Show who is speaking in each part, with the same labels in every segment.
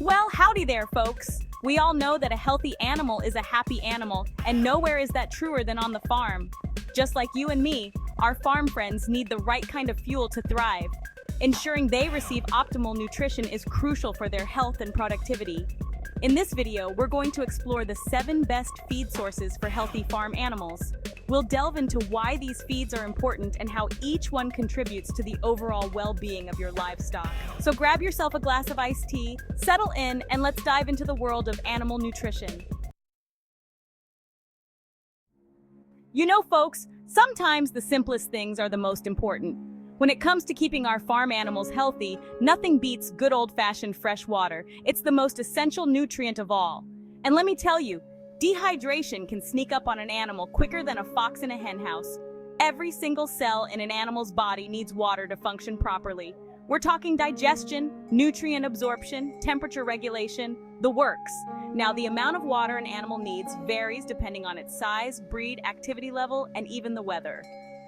Speaker 1: Well, howdy there, folks. We all know that a healthy animal is a happy animal, and nowhere is that truer than on the farm. Just like you and me, our farm friends need the right kind of fuel to thrive. Ensuring they receive optimal nutrition is crucial for their health and productivity. In this video, we're going to explore the 7 best feed sources for healthy farm animals. We'll delve into why these feeds are important and how each one contributes to the overall well-being of your livestock. So grab yourself a glass of iced tea, settle in, and let's dive into the world of animal nutrition. You know, folks, sometimes the simplest things are the most important. When it comes to keeping our farm animals healthy, nothing beats good old-fashioned fresh water. It's the most essential nutrient of all. And let me tell you, dehydration can sneak up on an animal quicker than a fox in a henhouse. Every single cell in an animal's body needs water to function properly. We're talking digestion, nutrient absorption, temperature regulation, the works. Now, the amount of water an animal needs varies depending on its size, breed, activity level, and even the weather.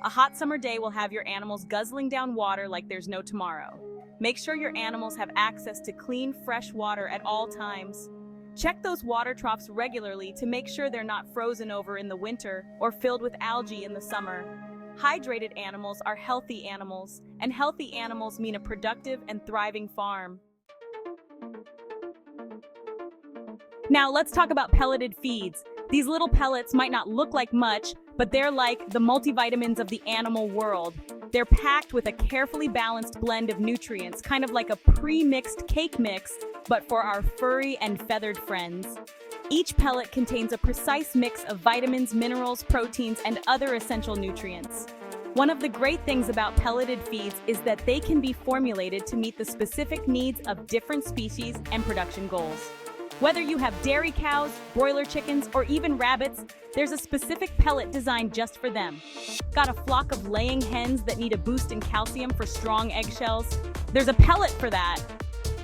Speaker 1: A hot summer day will have your animals guzzling down water like there's no tomorrow. Make sure your animals have access to clean, fresh water at all times. Check those water troughs regularly to make sure they're not frozen over in the winter or filled with algae in the summer. Hydrated animals are healthy animals, and healthy animals mean a productive and thriving farm. Now let's talk about pelleted feeds. These little pellets might not look like much, but they're like the multivitamins of the animal world. They're packed with a carefully balanced blend of nutrients, kind of like a pre-mixed cake mix, but for our furry and feathered friends. Each pellet contains a precise mix of vitamins, minerals, proteins, and other essential nutrients. One of the great things about pelleted feeds is that they can be formulated to meet the specific needs of different species and production goals. Whether you have dairy cows, broiler chickens, or even rabbits, there's a specific pellet designed just for them. Got a flock of laying hens that need a boost in calcium for strong eggshells? There's a pellet for that.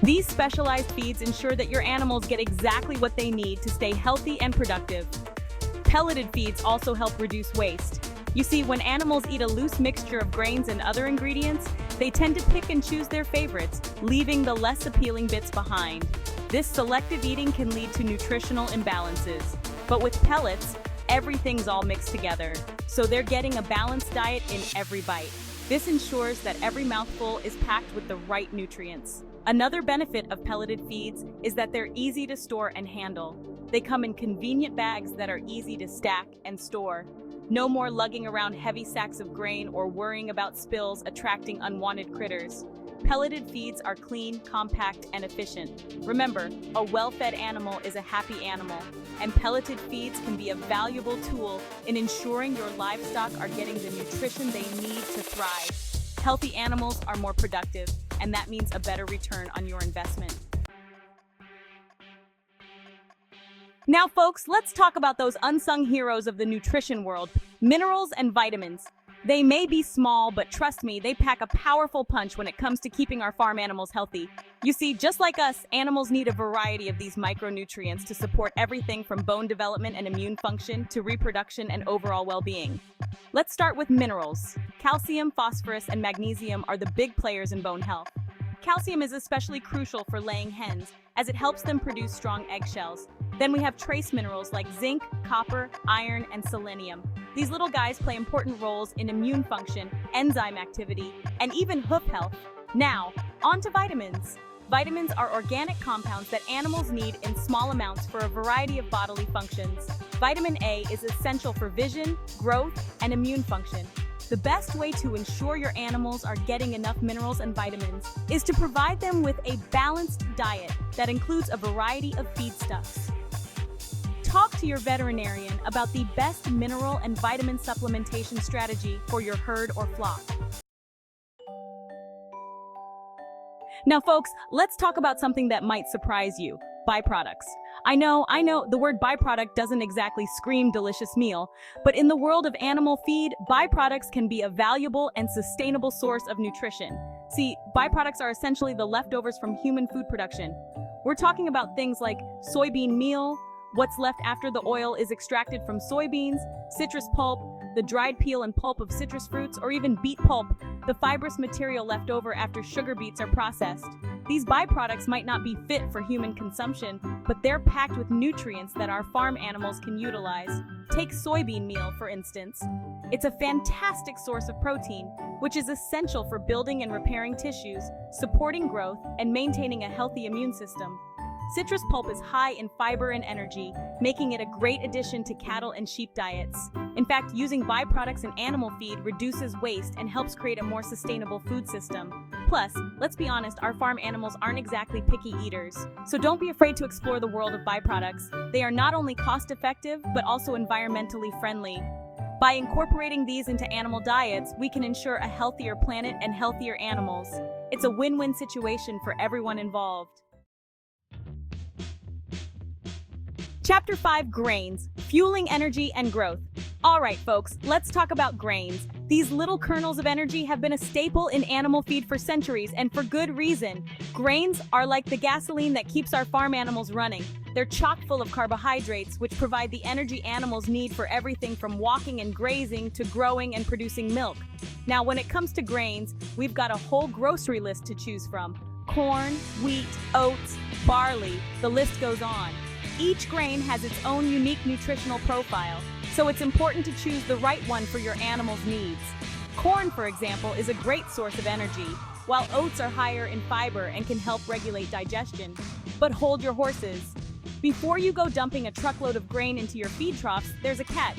Speaker 1: These specialized feeds ensure that your animals get exactly what they need to stay healthy and productive. Pelleted feeds also help reduce waste. You see, when animals eat a loose mixture of grains and other ingredients, they tend to pick and choose their favorites, leaving the less appealing bits behind. This selective eating can lead to nutritional imbalances. But with pellets, everything's all mixed together, so they're getting a balanced diet in every bite. This ensures that every mouthful is packed with the right nutrients. Another benefit of pelleted feeds is that they're easy to store and handle. They come in convenient bags that are easy to stack and store. No more lugging around heavy sacks of grain or worrying about spills attracting unwanted critters. Pelleted feeds are clean, compact, and efficient. Remember, a well-fed animal is a happy animal, and pelleted feeds can be a valuable tool in ensuring your livestock are getting the nutrition they need to thrive. Healthy animals are more productive, and that means a better return on your investment. Now, folks, let's talk about those unsung heroes of the nutrition world, minerals and vitamins. They may be small, but trust me, they pack a powerful punch when it comes to keeping our farm animals healthy. You see, just like us, animals need a variety of these micronutrients to support everything from bone development and immune function to reproduction and overall well-being. Let's start with minerals. Calcium, phosphorus, and magnesium are the big players in bone health. Calcium is especially crucial for laying hens, as it helps them produce strong eggshells. Then we have trace minerals like zinc, copper, iron, and selenium. These little guys play important roles in immune function, enzyme activity, and even hoof health. Now, on to vitamins. Vitamins are organic compounds that animals need in small amounts for a variety of bodily functions. Vitamin A is essential for vision, growth, and immune function. The best way to ensure your animals are getting enough minerals and vitamins is to provide them with a balanced diet that includes a variety of feedstuffs. Talk to your veterinarian about the best mineral and vitamin supplementation strategy for your herd or flock. Now, folks, let's talk about something that might surprise you: byproducts. I know, the word byproduct doesn't exactly scream delicious meal, but in the world of animal feed, byproducts can be a valuable and sustainable source of nutrition. See, byproducts are essentially the leftovers from human food production. We're talking about things like soybean meal, what's left after the oil is extracted from soybeans, citrus pulp, the dried peel and pulp of citrus fruits, or even beet pulp, the fibrous material left over after sugar beets are processed. These byproducts might not be fit for human consumption, but they're packed with nutrients that our farm animals can utilize. Take soybean meal, for instance. It's a fantastic source of protein, which is essential for building and repairing tissues, supporting growth, and maintaining a healthy immune system. Citrus pulp is high in fiber and energy, making it a great addition to cattle and sheep diets. In fact, using byproducts in animal feed reduces waste and helps create a more sustainable food system. Plus, let's be honest, our farm animals aren't exactly picky eaters. So don't be afraid to explore the world of byproducts. They are not only cost-effective, but also environmentally friendly. By incorporating these into animal diets, we can ensure a healthier planet and healthier animals. It's a win-win situation for everyone involved. Chapter 5: Grains, Fueling Energy and Growth. All right, folks, let's talk about grains. These little kernels of energy have been a staple in animal feed for centuries, and for good reason. Grains are like the gasoline that keeps our farm animals running. They're chock full of carbohydrates, which provide the energy animals need for everything from walking and grazing to growing and producing milk. Now, when it comes to grains, we've got a whole grocery list to choose from. Corn, wheat, oats, barley, the list goes on. Each grain has its own unique nutritional profile, so it's important to choose the right one for your animal's needs. Corn, for example, is a great source of energy, while oats are higher in fiber and can help regulate digestion. But hold your horses. Before you go dumping a truckload of grain into your feed troughs, there's a catch.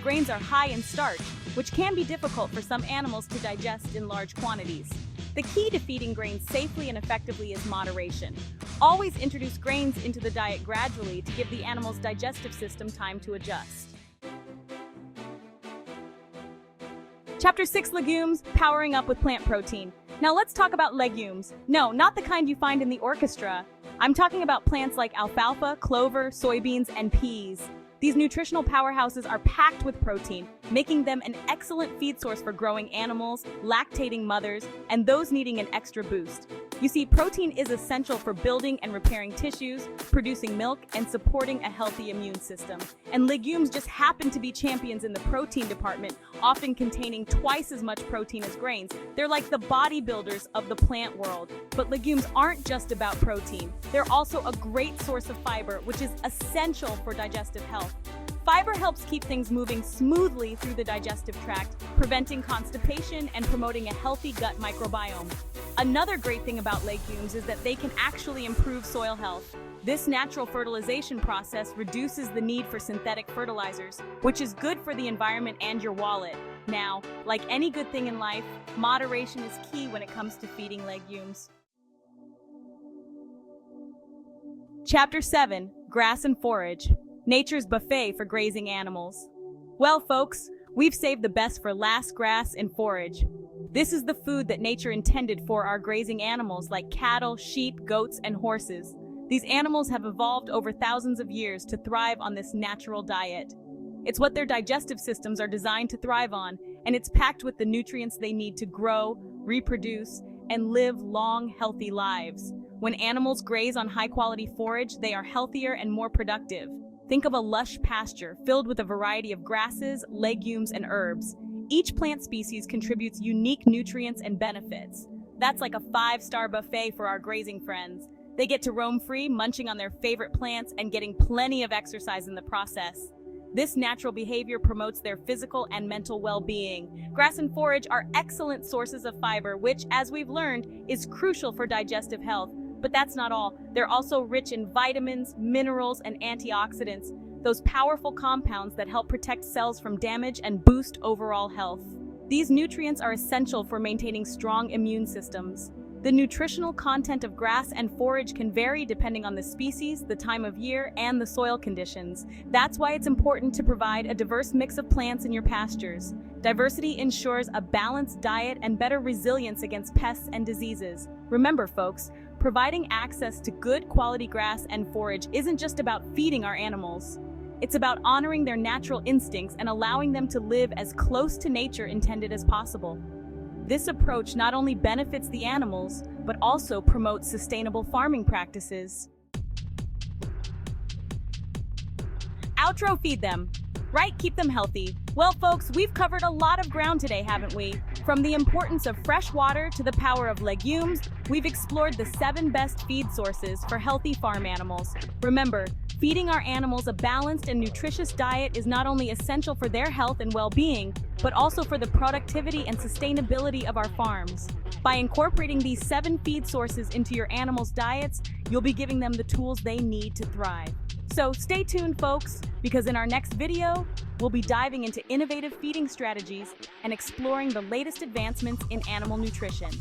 Speaker 1: Grains are high in starch, which can be difficult for some animals to digest in large quantities. The key to feeding grains safely and effectively is moderation. Always introduce grains into the diet gradually to give the animal's digestive system time to adjust. Chapter 6: Legumes, Powering Up with Plant Protein. Now let's talk about legumes. No, not the kind you find in the orchestra. I'm talking about plants like alfalfa, clover, soybeans, and peas. These nutritional powerhouses are packed with protein, making them an excellent feed source for growing animals, lactating mothers, and those needing an extra boost. You see, protein is essential for building and repairing tissues, producing milk, and supporting a healthy immune system. And legumes just happen to be champions in the protein department, often containing twice as much protein as grains. They're like the bodybuilders of the plant world. But legumes aren't just about protein. They're also a great source of fiber, which is essential for digestive health. Fiber helps keep things moving smoothly through the digestive tract, preventing constipation and promoting a healthy gut microbiome. Another great thing about legumes is that they can actually improve soil health. This natural fertilization process reduces the need for synthetic fertilizers, which is good for the environment and your wallet. Now, like any good thing in life, moderation is key when it comes to feeding legumes. Chapter 7: Grass and Forage, Nature's Buffet for Grazing Animals. Well, folks, we've saved the best for last: grass and forage. This is the food that nature intended for our grazing animals like cattle, sheep, goats, and horses. These animals have evolved over thousands of years to thrive on this natural diet. It's what their digestive systems are designed to thrive on, and it's packed with the nutrients they need to grow, reproduce, and live long, healthy lives. When animals graze on high-quality forage, they are healthier and more productive. Think of a lush pasture filled with a variety of grasses, legumes, and herbs. Each plant species contributes unique nutrients and benefits. That's like a 5-star buffet for our grazing friends. They get to roam free, munching on their favorite plants and getting plenty of exercise in the process. This natural behavior promotes their physical and mental well-being. Grass and forage are excellent sources of fiber, which, as we've learned, is crucial for digestive health. But that's not all. They're also rich in vitamins, minerals, and antioxidants, those powerful compounds that help protect cells from damage and boost overall health. These nutrients are essential for maintaining strong immune systems. The nutritional content of grass and forage can vary depending on the species, the time of year, and the soil conditions. That's why it's important to provide a diverse mix of plants in your pastures. Diversity ensures a balanced diet and better resilience against pests and diseases. Remember, folks, providing access to good quality grass and forage isn't just about feeding our animals. It's about honoring their natural instincts and allowing them to live as close to nature intended as possible. This approach not only benefits the animals, but also promotes sustainable farming practices. Outro: feed them. Right, keep them healthy. Well, folks, we've covered a lot of ground today, haven't we? From the importance of fresh water to the power of legumes, we've explored the 7 best feed sources for healthy farm animals. Remember, feeding our animals a balanced and nutritious diet is not only essential for their health and well-being, but also for the productivity and sustainability of our farms. By incorporating these 7 feed sources into your animals' diets, you'll be giving them the tools they need to thrive. So stay tuned, folks, because in our next video, we'll be diving into innovative feeding strategies and exploring the latest advancements in animal nutrition.